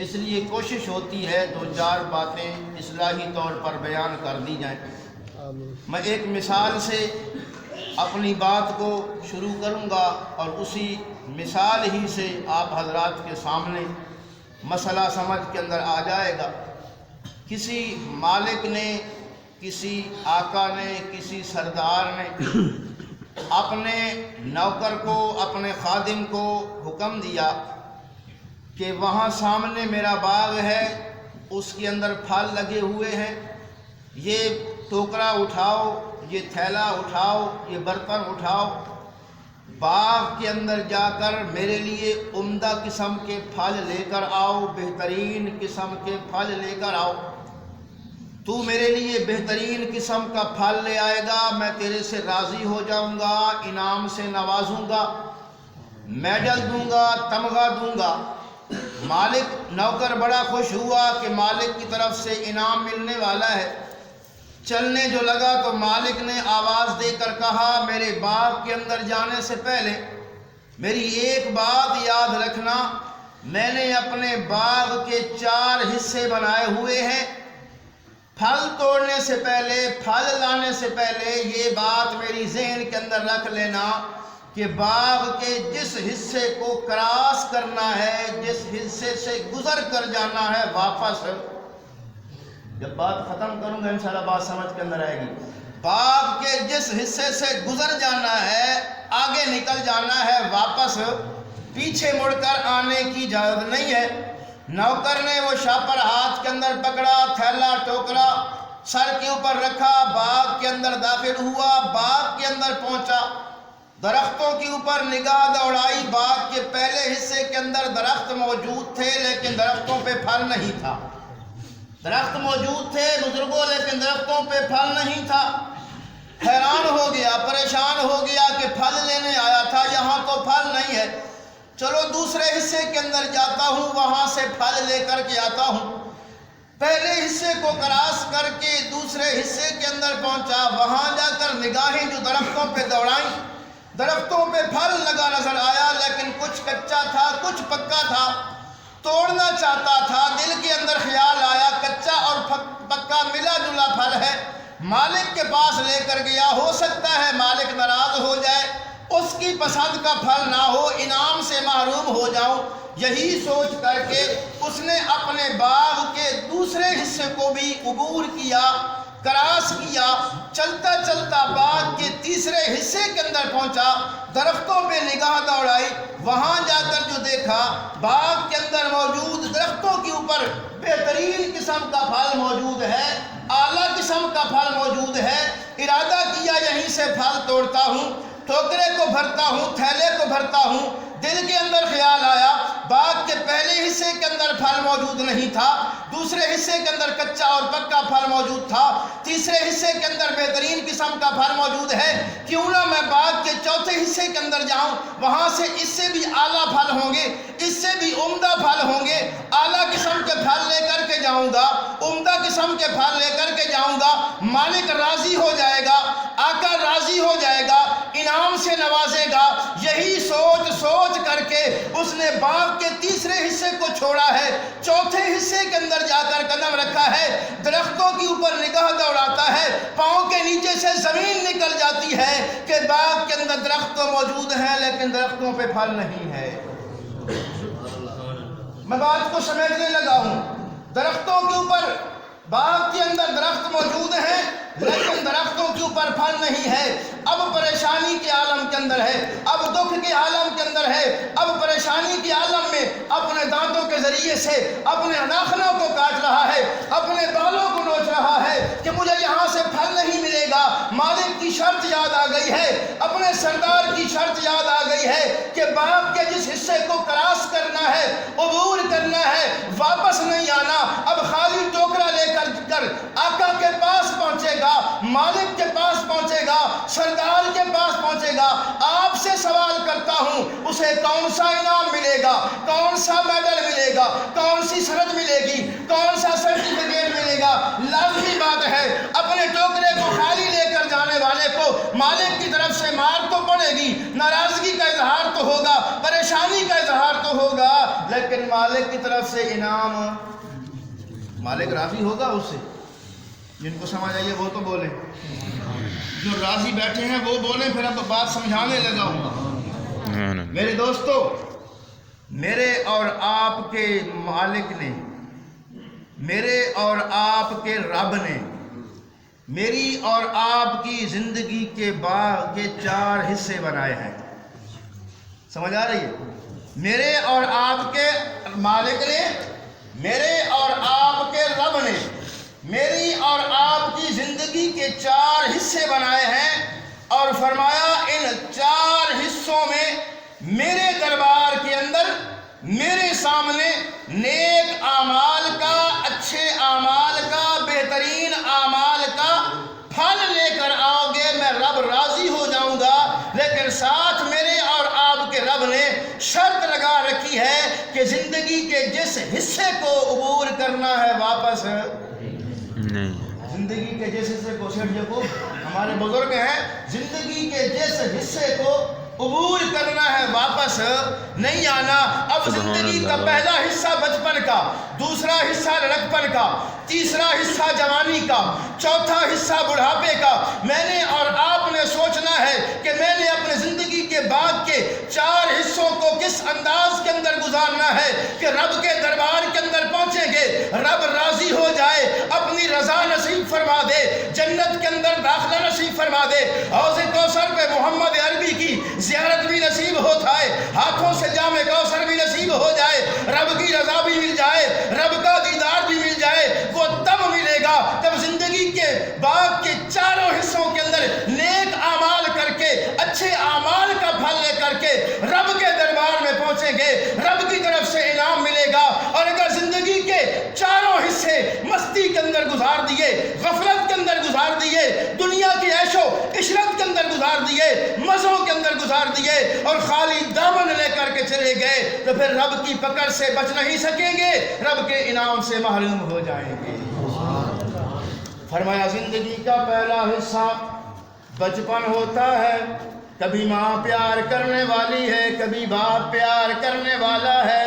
اس لیے کوشش ہوتی ہے 2-4 باتیں اصلاحی طور پر بیان کر دی جائیں۔ میں ایک مثال سے اپنی بات کو شروع کروں گا اور اسی مثال ہی سے آپ حضرات کے سامنے مسئلہ سمجھ کے اندر آ جائے گا۔ کسی مالک نے، کسی آقا نے، کسی سردار نے اپنے نوکر کو، اپنے خادم کو حکم دیا کہ وہاں سامنے میرا باغ ہے، اس کے اندر پھل لگے ہوئے ہیں، یہ ٹوکرا اٹھاؤ، یہ تھیلا اٹھاؤ، یہ برتن اٹھاؤ، باغ کے اندر جا کر میرے لیے عمدہ قسم کے پھل لے کر آؤ، بہترین قسم کے پھل لے کر آؤ۔ تو میرے لیے بہترین قسم کا پھل لے آئے گا، میں تیرے سے راضی ہو جاؤں گا، انعام سے نوازوں گا، میڈل دوں گا، تمغہ دوں گا۔ مالک، نوکر بڑا خوش ہوا کہ مالک کی طرف سے انعام ملنے والا ہے۔ چلنے جو لگا تو مالک نے آواز دے کر کہا، میرے باغ کے اندر جانے سے پہلے میری ایک بات یاد رکھنا، میں نے اپنے باغ کے 4 حصے بنائے ہوئے ہیں۔ پھل توڑنے سے پہلے، پھل لانے سے پہلے یہ بات میری ذہن کے اندر رکھ لینا کہ باغ کے جس حصے کو کراس کرنا ہے، جس حصے سے گزر کر جانا ہے، واپس جب بات ختم کروں گا انشاءاللہ بات سمجھ کے اندر آئے گی۔ باغ کے جس حصے سے گزر جانا ہے، آگے نکل جانا ہے، واپس پیچھے مڑ کر آنے کی اجازت نہیں ہے۔ نوکر نے وہ شاپر ہاتھ کے اندر پکڑا، تھیلا ٹوکرا سر کے اوپر رکھا، باغ کے اندر داخل ہوا، باغ کے اندر پہنچا، درختوں کے اوپر نگاہ دوڑائی۔ باغ کے پہلے حصے کے اندر درخت موجود تھے لیکن درختوں پہ پھل نہیں تھا۔ درخت موجود تھے بزرگوں، لیکن درختوں پہ پھل نہیں تھا۔ حیران ہو گیا، پریشان ہو گیا کہ پھل لینے آیا تھا، یہاں تو پھل نہیں ہے۔ چلو دوسرے حصے کے اندر جاتا ہوں، وہاں سے پھل لے کر کے آتا ہوں۔ پہلے حصے کو کراس کر کے دوسرے حصے کے اندر پہنچا، وہاں جا کر نگاہیں جو درختوں پہ دوڑائیں، درختوں پہ پھل لگا نظر آیا، لیکن کچھ کچا تھا، کچھ پکا تھا۔ توڑنا چاہتا تھا، دل کے اندر خیال آیا کچا اور پکا ملا جلا پھل ہے، مالک کے پاس لے کر گیا، ہو سکتا ہے مالک ناراض ہو جائے، اس کی پسند کا پھل نہ ہو، انعام سے محروم ہو جاؤں۔ یہی سوچ کر کے اس نے اپنے باغ کے دوسرے حصے کو بھی عبور کیا، کراس کیا، چلتا چلتا باغ کے تیسرے حصے کے اندر پہنچا، درختوں پہ نگاہ دوڑائی، وہاں جا کر جو دیکھا باغ کے اندر موجود درختوں کے اوپر بہترین قسم کا پھل موجود ہے، اعلیٰ قسم کا پھل موجود ہے۔ ارادہ کیا یہیں سے پھل توڑتا ہوں، ٹوکرے کو بھرتا ہوں، تھیلے کو بھرتا ہوں۔ دل کے اندر خیال آیا باغ کے پہلے حصے کے اندر پھل موجود نہیں تھا، دوسرے حصے کے اندر کچا اور پکا پھل موجود تھا، تیسرے حصے کے اندر بہترین قسم کا پھل موجود ہے، کیوں نہ میں باغ کے چوتھے حصے کے اندر جاؤں، وہاں سے اس سے بھی اعلیٰ پھل ہوں گے، اس سے بھی عمدہ پھل ہوں گے، اعلیٰ قسم کے پھل لے کر کے جاؤں گا، عمدہ قسم کے پھل لے کر کے جاؤں گا، مالک راضی ہو جائے گا، آقا راضی ہو جائے گا، انعام سے نوازے گا۔ یہی سوچ کر کے اس نے باغ کے تیسرے حصے کو چھوڑا ہے، چوتھے حصے کے اندر جا کر قدم رکھا ہے، درختوں کے اوپر نگاہ دوڑاتا ہے، پاؤں کے نیچے سے زمین نکل جاتی ہے کہ باغ کے اندر درخت تو موجود ہیں لیکن درختوں پہ پھل نہیں ہے۔ میں بات کو سمجھنے لگا ہوں، درختوں کے اوپر باغ کے اندر درخت موجود ہیں لیکن درختوں کے اوپر پھل نہیں ہے۔ اب پریشانی کے عالم کے اندر ہے، اب دکھ کے عالم کے اندر ہے، اب پریشانی کے عالم میں اپنے دانتوں کے ذریعے سے اپنے ناخنوں کو کاٹ رہا ہے، اپنے بالوں کو نوچ رہا ہے کہ مجھے یہاں سے پھل نہیں ملے گا۔ مالک کی شرط یاد آ گئی ہے، اپنے سردار کی شرط یاد آ گئی ہے کہ باغ کے جس حصے کو کراس کرنا ہے، عبور کرنا ہے، واپس نہیں آنا۔ اب خالی ٹوکرا لے کر آقا کے پاس پہنچے گا، مالک کے پاس پہنچے گا، سردار کے پاس پہنچے گا۔ آپ سے سوال کرتا ہوں، اسے کون سا انعام ملے گا، کون سا میڈل ملے گا، کون سی سند ملے گی، کون سا سرٹیفکیٹ ملے گا؟ لازمی بات ہے اپنے ٹوکرے کو خالی لے کر جانے والے کو مالک کی طرف سے مار تو پڑے گی، ناراضگی کا اظہار تو ہوگا، پریشانی کا اظہار تو ہوگا، لیکن مالک کی طرف سے انعام، مالک راضی ہوگا اس سے۔ جن کو سمجھ آئیے وہ تو بولیں، جو راضی بیٹھے ہیں وہ بولیں، پھر اب بات سمجھانے لگا ہوں۔ میرے دوستو، میرے اور آپ کے مالک نے، میرے اور آپ کے رب نے میری اور آپ کی زندگی کے باغ کے 4 حصے بنائے ہیں۔ سمجھ آ رہی ہے؟ میرے اور آپ کے مالک نے، میرے اور آپ کے رب نے میری اور آپ کی زندگی کے 4 حصے بنائے ہیں، اور فرمایا ان 4 حصوں میں میرے دربار کے اندر میرے سامنے نیک اعمال کا، اچھے اعمال کا، بہترین اعمال کا پھل لے کر آؤ گے، میں رب راضی ہو جاؤں گا۔ لیکن ساتھ میرے اور آپ کے رب نے شرط لگا رکھی ہے کہ زندگی کے جس حصے کو عبور کرنا ہے واپس نہیں، زندگی کے جس حصے کو، سیٹھ جی کو ہمارے بزرگ ہیں، زندگی کے جس حصے کو عبور کرنا ہے واپس نہیں آنا۔ اب زندگی کا پہلا حصہ بچپن کا، دوسرا حصہ لڑکپن کا، تیسرا حصہ جوانی کا، چوتھا حصہ بڑھاپے کا، میں نے اور آپ نے سوچنا ہے کہ میں نے اپنے زندگی کے باغ کے 4 حصوں کو کس انداز کے اندر گزارنا ہے کہ رب کے دربار کے اندر پہنچیں گے، رب راضی ہو جائے، اپنی رضا نصیب فرما دے، جنت کے اندر داخلہ نصیب فرما دے، حوض کوثر پہ محمد عربی کی زیارت بھی نصیب ہو جائے، ہاتھوں سے جام کوثر بھی نصیب ہو جائے، رب کی رضا بھی مل جائے، رب کا دیدار بھی مل جائے۔ وہ تب ملے گا جب زندگی کے باغ کے 4 حصوں کے اندر نیک اعمال کر کے، اچھے اعمال کا پھل لے کر کے رب کے دربار میں پہنچیں گے، رب کی طرف سے انعام ملے گا۔ اور اگر زندگی کے 4 حصے مستی کے اندر گزار دیے، غفلت کے اندر گزار دیے، دنیا کی عیش و عشرت کے اندر گزار دیے، مزوں کے اندر گزار دیے اور خالی دامن لے کر کے چلے گئے، تو پھر رب کی پکڑ سے بچ نہیں سکیں گے، رب کے انعام سے محروم ہو جائیں گے۔ فرمایا زندگی کا پہلا حصہ بچپن ہوتا ہے، کبھی ماں پیار کرنے والی ہے، کبھی باپ پیار کرنے والا ہے،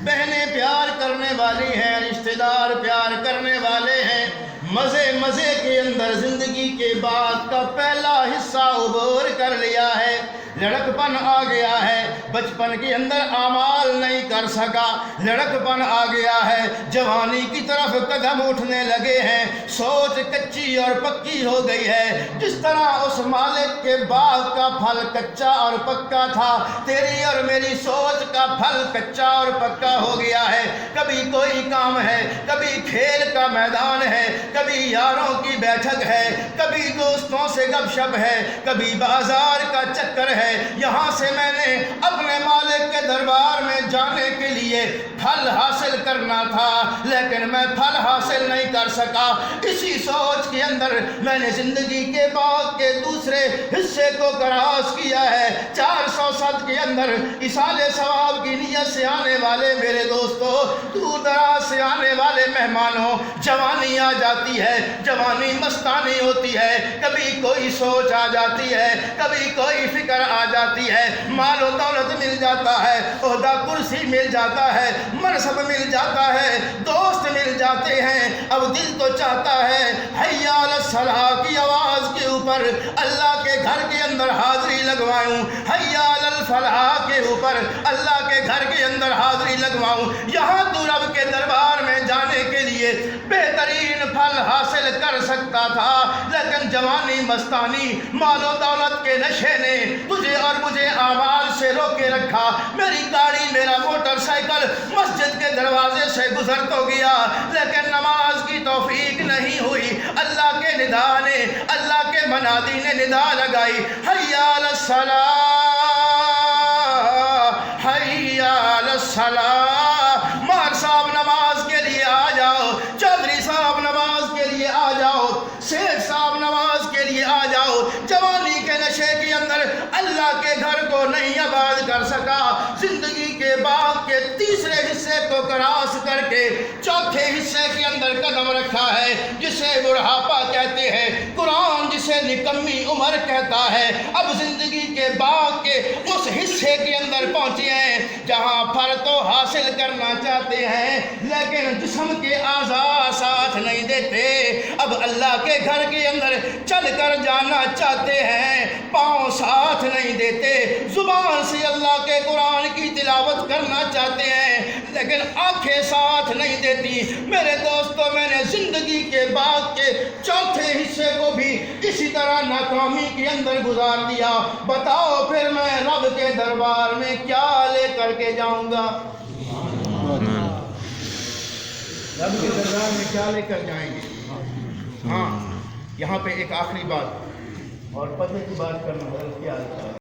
بہنیں پیار کرنے والی ہیں، رشتہ دار پیار کرنے والے ہیں، مزے مزے کے اندر زندگی کے بعد کا پہلا حصہ عبور کر لیا ہے، لڑکپن آ گیا ہے، بچپن کے اندر اعمال نہیں کر سکا، لڑکپن آ گیا ہے، جوانی کی طرف قدم اٹھنے لگے ہیں، سوچ کچی اور پکی ہو گئی ہے، جس طرح اس مالک کے باغ کا پھل کچا اور پکا تھا، تیری اور میری سوچ کا پھل کچا اور پکا ہو گیا ہے، کبھی کوئی کام ہے، کبھی کھیل کا میدان ہے، کبھی یاروں کی بیٹھک ہے، کبھی دوستوں سے گپ شپ ہے، کبھی بازار کا چکر ہے، یہاں سے میں نے اپنے مالک کے دربار میں جانے کے لیے پھل حاصل کرنا تھا، لیکن میں پھل حاصل نہیں کر سکا، اسی سوچ کے اندر میں نے زندگی کے باغ کے دوسرے حصے کو کراس کیا ہے۔ 407 کے اندر ایصال ثواب کی نیت سے آنے والے میرے دوستو، دور دراز سے آنے والے مہمانوں، جوانی آ جاتی ہے، جوانی مستانی ہوتی ہے، کبھی کوئی سوچ آ جاتی ہے، کبھی کوئی فکر آ جاتی ہے، مال و دولت مل جاتا ہے، عہدہ کرسی مل جاتا ہے، منصب مل جاتا ہے، دوست مل جاتے ہیں، اب دل تو چاہتا ہے حی علی الصلاۃ کی آواز کے اوپر اللہ کے گھر کے اندر حاضری لگواؤں، حی علی الفلاح کے اوپر اللہ کے گھر کے اندر حاضری لگواؤں، یہاں تو رب کے دربار میں جانے کے لیے بہترین پھل حاصل کر سکتا تھا، لیکن جوانی مستانی مال و دولت کے نشے نے تجھے اور مجھے اعمال سے روکے رکھا۔ میری گاڑی، میرا موٹر سائیکل مسجد کے دروازے سے گزر تو گیا، لیکن نماز کی توفیق نہیں ہوئی۔ اللہ کے ندا نے، اللہ کے منادی نے ندا لگائی، حی علی الصلاۃ، حی علی الصلاۃ، مار صاحب نماز کے لیے آ جاؤ، چودھری صاحب نماز کے لیے آ جاؤ، شیخ صاحب نماز کے لیے آ جاؤ۔ جوانی کے نشے کے اندر اللہ کے گھر کو نہیں آباد کر سکا، زندگی کے باغ کے تیسرے حصے کو کراس کر عمر کے چوتھے حصے کے اندر قدم رکھا ہے، جسے بڑھاپا کہتے ہیں، قرآن جسے نکمی عمر کہتا ہے۔ اب زندگی کے باغ کے اس حصے کے اندر پہنچے ہیں جہاں پھل تو حاصل کرنا چاہتے ہیں لیکن جسم کے اعضاء ساتھ نہیں دیتے۔ اب اللہ کے گھر کے اندر چل کر جانا چاہتے ہیں، پاؤں ساتھ نہیں دیتے، زبان سے اللہ کے قرآن کی تلاوت کرنا چاہتے ہیں لیکن آنکھیں ساتھ نہیں دیتی۔ میرے دوستو، میں نے زندگی کے باغ کے چوتھے حصے کو بھی اسی طرح ناکامی کے اندر گزار دیا، بتاؤ پھر میں رب کے دربار میں کیا لے کر کے جاؤں گا؟ رب کے دربار میں کیا لے کر جائیں گے؟ ہاں، یہاں پہ ایک آخری بات اور پتہ کی بات کرنا ہے، کیا ہے؟